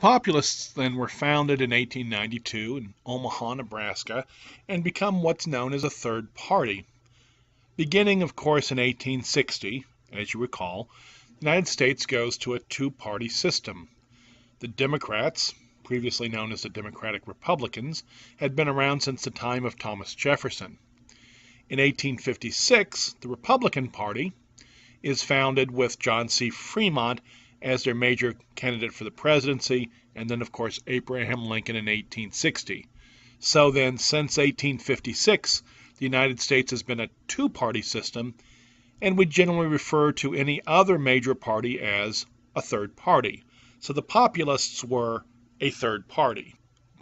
Populists then were founded in 1892 in Omaha, Nebraska, and become what's known as a third party. Beginning, of course, in 1860, as you recall, the United States goes to a two-party system. The Democrats, previously known as the Democratic Republicans, had been around since the time of Thomas Jefferson. In 1856, the Republican Party is founded with John C. Fremont as their major candidate for the presidency, and then, of course, Abraham Lincoln in 1860. So then, since 1856, the United States has been a two-party system, and we generally refer to any other major party as a third party. So the populists were a third party.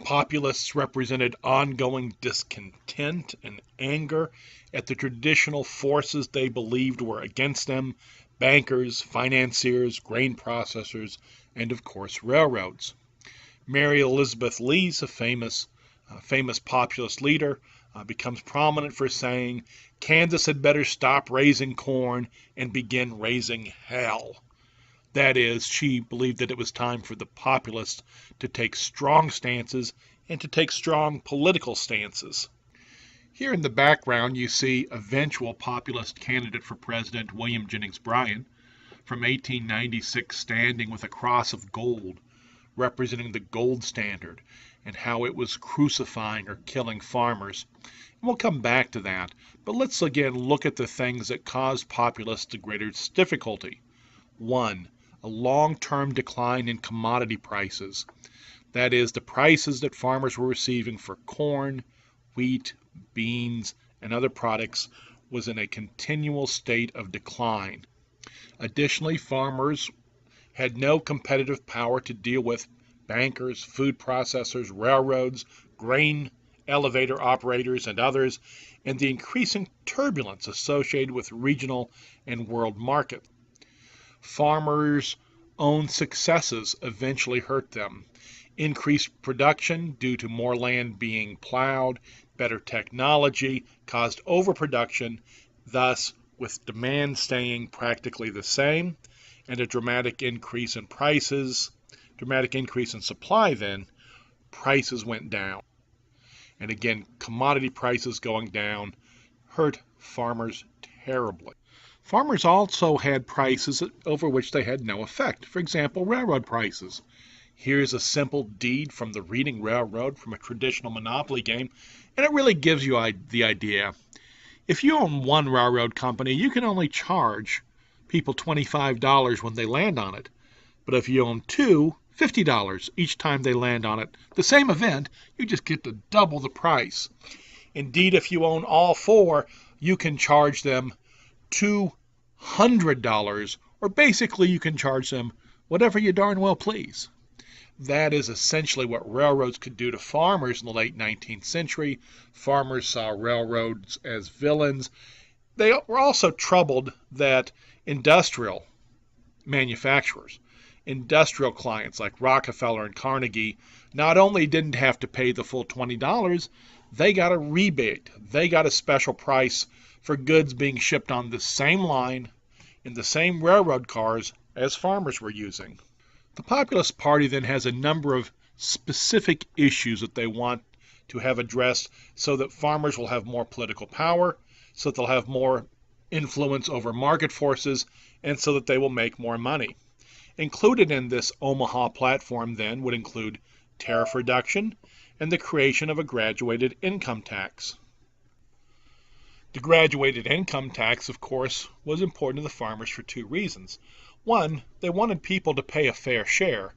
Populists represented ongoing discontent and anger at the traditional forces they believed were against them: bankers, financiers, grain processors, and of course railroads. Mary Elizabeth Lee's a famous populist leader, becomes prominent for saying Kansas had better stop raising corn and begin raising hell. That is, she believed that it was time for the populists to take strong stances and to take strong political stances. Here in the background you see eventual populist candidate for president William Jennings Bryan from 1896 standing with a cross of gold representing the gold standard and how it was crucifying or killing farmers. And we'll come back to that, but let's again look at the things that caused populists the greatest difficulty. 1. A long-term decline in commodity prices. That is, the prices that farmers were receiving for corn, wheat, beans, and other products was in a continual state of decline. Additionally, farmers had no competitive power to deal with bankers, food processors, railroads, grain elevator operators, and others, and the increasing turbulence associated with regional and world markets. Farmers' own successes eventually hurt them. Increased production due to more land being plowed, better technology caused overproduction, thus with demand staying practically the same, and a dramatic increase in supply, then prices went down. And again, commodity prices going down hurt farmers terribly. Farmers also had prices over which they had no effect. For example, railroad prices. Here's a simple deed from the Reading Railroad from a traditional Monopoly game, and it really gives you the idea. If you own one railroad company, you can only charge people $25 when they land on it. But if you own two, $50 each time they land on it. The same event, you just get to double the price. Indeed, if you own all four, you can charge them $200, or basically you can charge them whatever you darn well please. That is essentially what railroads could do to farmers in the late 19th century. Farmers saw railroads as villains. They were also troubled that industrial manufacturers, industrial clients like Rockefeller and Carnegie, not only didn't have to pay the full $20, they got a rebate. They got a special price for goods being shipped on the same line in the same railroad cars as farmers were using. The Populist Party then has a number of specific issues that they want to have addressed so that farmers will have more political power, so that they'll have more influence over market forces, and so that they will make more money. Included in this Omaha platform then would include tariff reduction and the creation of a graduated income tax. The graduated income tax, of course, was important to the farmers for two reasons. One, they wanted people to pay a fair share,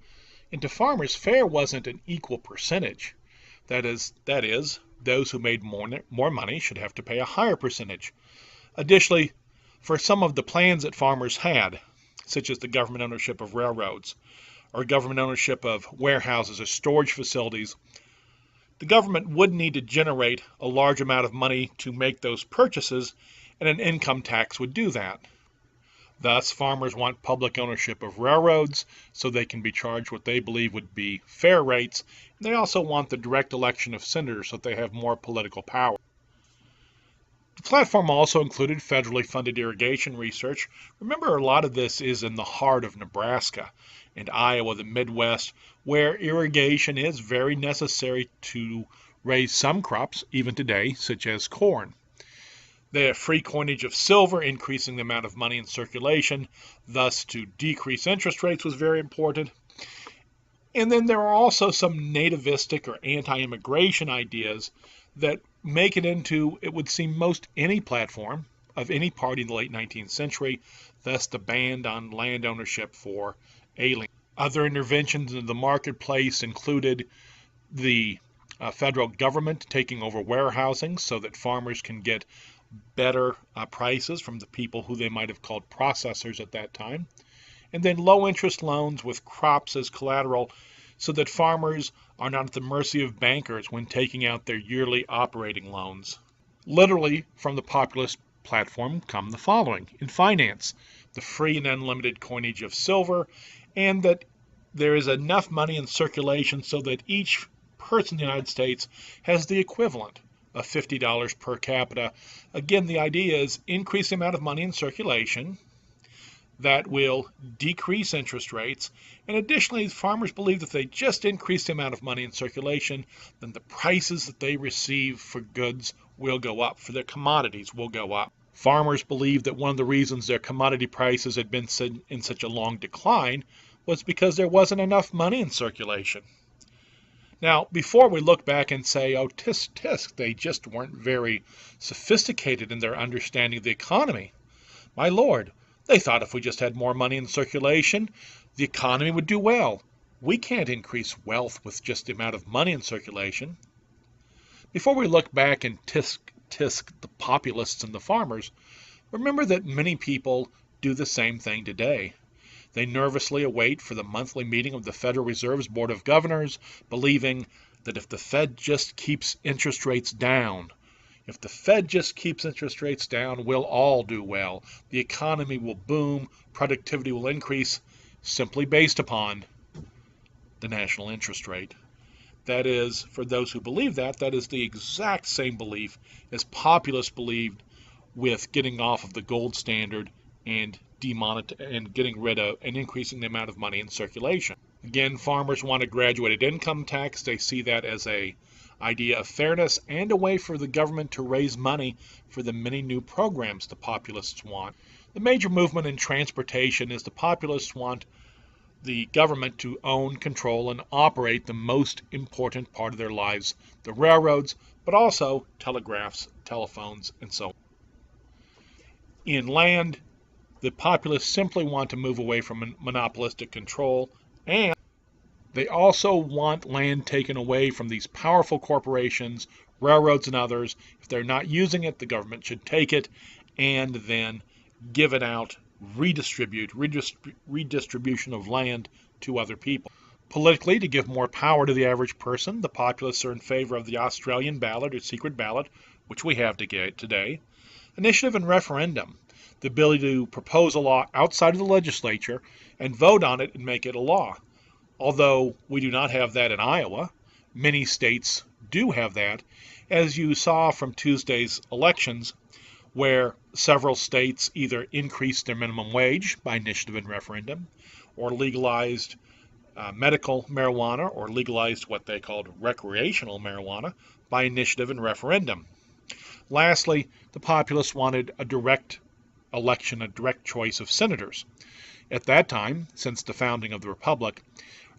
and to farmers, fair wasn't an equal percentage. That is, those who made more money should have to pay a higher percentage. Additionally, for some of the plans that farmers had, such as the government ownership of railroads, or government ownership of warehouses or storage facilities, the government would need to generate a large amount of money to make those purchases, and an income tax would do that. Thus, farmers want public ownership of railroads so they can be charged what they believe would be fair rates. They also want the direct election of senators so that they have more political power. The platform also included federally funded irrigation research. Remember, a lot of this is in the heart of Nebraska and Iowa, the Midwest, where irrigation is very necessary to raise some crops, even today, such as corn. The free coinage of silver, increasing the amount of money in circulation, thus to decrease interest rates, was very important. And then there are also some nativistic or anti-immigration ideas that make it into, it would seem, most any platform of any party in the late 19th century, thus the ban on land ownership for aliens. Other interventions in the marketplace included the federal government taking over warehousing so that farmers can get better prices from the people who they might have called processors at that time. And then low interest loans with crops as collateral so that farmers are not at the mercy of bankers when taking out their yearly operating loans. Literally, from the populist platform come the following. In finance, the free and unlimited coinage of silver, and that there is enough money in circulation so that each person in the United States has the equivalent of $50 per capita. Again, the idea is increase the amount of money in circulation. That will decrease interest rates. And additionally, farmers believe that if they just increase the amount of money in circulation, then the prices that they receive for goods will go up, for their commodities will go up. Farmers believe that one of the reasons their commodity prices had been in such a long decline was because there wasn't enough money in circulation. Now, before we look back and say, oh, tisk, tisk, they just weren't very sophisticated in their understanding of the economy. My Lord, they thought if we just had more money in circulation, the economy would do well. We can't increase wealth with just the amount of money in circulation. Before we look back and tisk, tisk the populists and the farmers, remember that many people do the same thing today. They nervously await for the monthly meeting of the Federal Reserve's Board of Governors, believing that if the Fed just keeps interest rates down, if the Fed just keeps interest rates down, we'll all do well. The economy will boom, productivity will increase, simply based upon the national interest rate. That is, for those who believe that is the exact same belief as populists believed with getting off of the gold standard and getting rid of and increasing the amount of money in circulation. Again, farmers want a graduated income tax. They see that as a idea of fairness and a way for the government to raise money for the many new programs the populists want. The major movement in transportation is the populists want the government to own, control, and operate the most important part of their lives, the railroads, but also telegraphs, telephones, and so on. In land, the populists simply want to move away from monopolistic control, and they also want land taken away from these powerful corporations, railroads, and others. If they're not using it, the government should take it and then give it out, redistribution of land to other people. Politically, to give more power to the average person, the populists are in favor of the Australian ballot or secret ballot, which we have today, initiative and referendum, the ability to propose a law outside of the legislature and vote on it and make it a law. Although we do not have that in Iowa, many states do have that, as you saw from Tuesday's elections, where several states either increased their minimum wage by initiative and referendum, or legalized medical marijuana, or legalized what they called recreational marijuana by initiative and referendum. Lastly, the populists wanted a direct election, a direct choice of senators. At that time, since the founding of the Republic,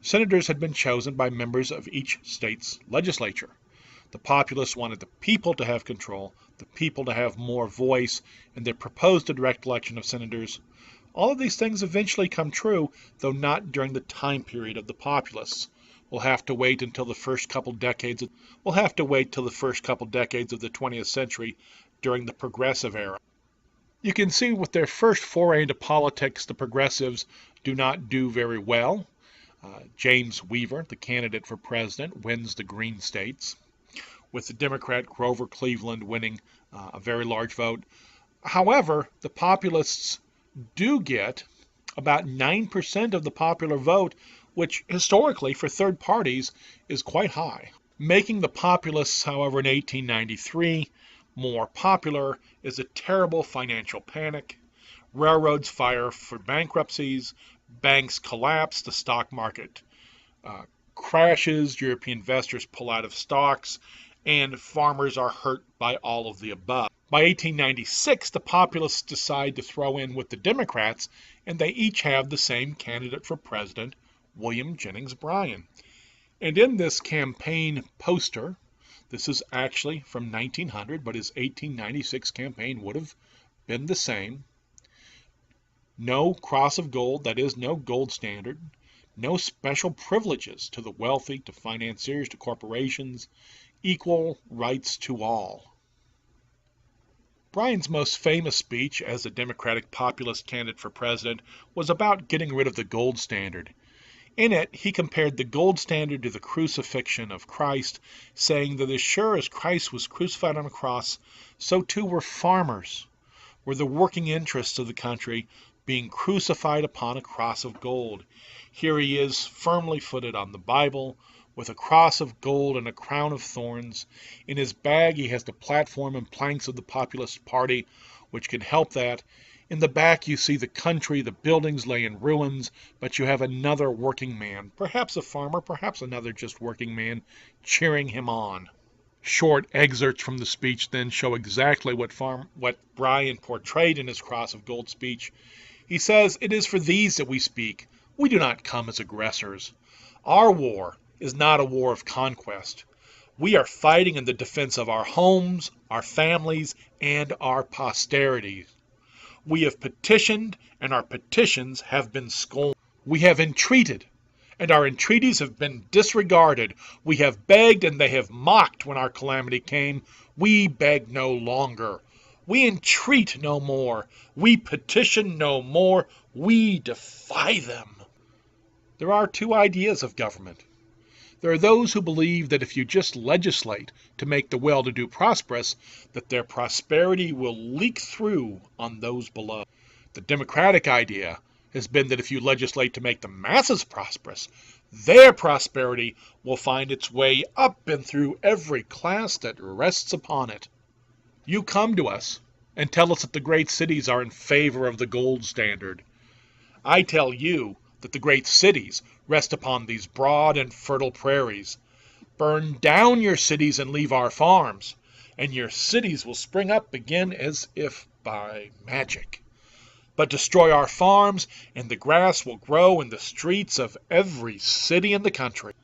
senators had been chosen by members of each state's legislature. The populists wanted the people to have control, the people to have more voice, and they proposed a direct election of senators. All of these things eventually come true, though not during the time period of the populists. We'll have to wait until the first couple decades of the 20th century during the progressive era. You can see with their first foray into politics, the progressives do not do very well. James Weaver, the candidate for president, wins the Green States, with the Democrat Grover Cleveland winning a very large vote. However, the populists do get about 9% of the popular vote, which historically for third parties is quite high. Making the populists, however, in 1893 More popular is a terrible financial panic. Railroads file for bankruptcies, banks collapse, the stock market uh, crashes, European investors pull out of stocks, and farmers are hurt by all of the above. By 1896, the populists decide to throw in with the Democrats, and they each have the same candidate for president, William Jennings Bryan. And in this campaign poster, this is actually from 1900, but his 1896 campaign would have been the same. No cross of gold, that is, no gold standard. No special privileges to the wealthy, to financiers, to corporations. Equal rights to all. Bryan's most famous speech as a Democratic populist candidate for president was about getting rid of the gold standard. In it, he compared the gold standard to the crucifixion of Christ, saying that as sure as Christ was crucified on a cross, so too were farmers, were the working interests of the country being crucified upon a cross of gold. Here he is, firmly footed on the Bible, with a cross of gold and a crown of thorns. In his bag he has the platform and planks of the Populist Party, which can help that. In the back you see the country, the buildings lay in ruins, but you have another working man, perhaps a farmer, perhaps another just working man, cheering him on. Short excerpts from the speech then show exactly what Bryan portrayed in his cross of gold speech. He says, "It is for these that we speak. We do not come as aggressors. Our war is not a war of conquest. We are fighting in the defense of our homes, our families, and our posterity. We have petitioned, and our petitions have been scorned. We have entreated, and our entreaties have been disregarded. We have begged, and they have mocked when our calamity came. We beg no longer. We entreat no more. We petition no more. We defy them." There are two ideas of government. There are those who believe that if you just legislate to make the well-to-do prosperous, that their prosperity will leak through on those below. The democratic idea has been that if you legislate to make the masses prosperous, their prosperity will find its way up and through every class that rests upon it. You come to us and tell us that the great cities are in favor of the gold standard. I tell you that the great cities rest upon these broad and fertile prairies. Burn down your cities and leave our farms, and your cities will spring up again as if by magic. But destroy our farms, and the grass will grow in the streets of every city in the country.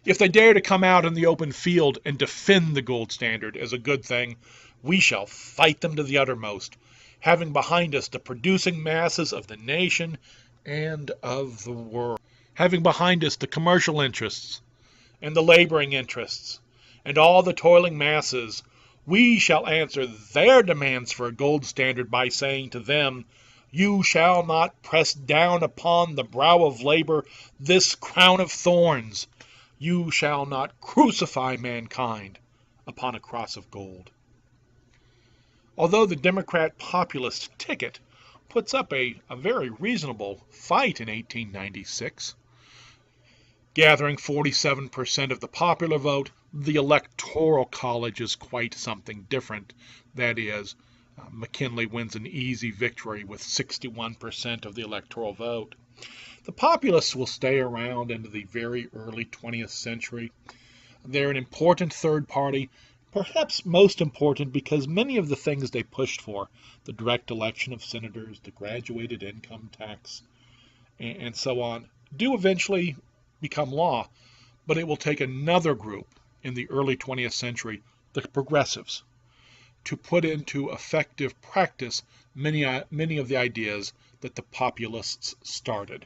If they dare to come out in the open field and defend the gold standard as a good thing, we shall fight them to the uttermost, having behind us the producing masses of the nation and of the world, having behind us the commercial interests and the laboring interests and all the toiling masses. We shall answer their demands for a gold standard by saying to them, "You shall not press down upon the brow of labor this crown of thorns. You shall not crucify mankind upon a cross of gold." Although the Democrat populist ticket puts up a very reasonable fight in 1896, gathering 47% of the popular vote, the Electoral College is quite something different. That is, McKinley wins an easy victory with 61% of the electoral vote. The populists will stay around into the very early 20th century. They're an important third party, perhaps most important because many of the things they pushed for, the direct election of senators, the graduated income tax, and so on, do eventually become law. But it will take another group in the early 20th century, the progressives, to put into effective practice many of the ideas that the populists started.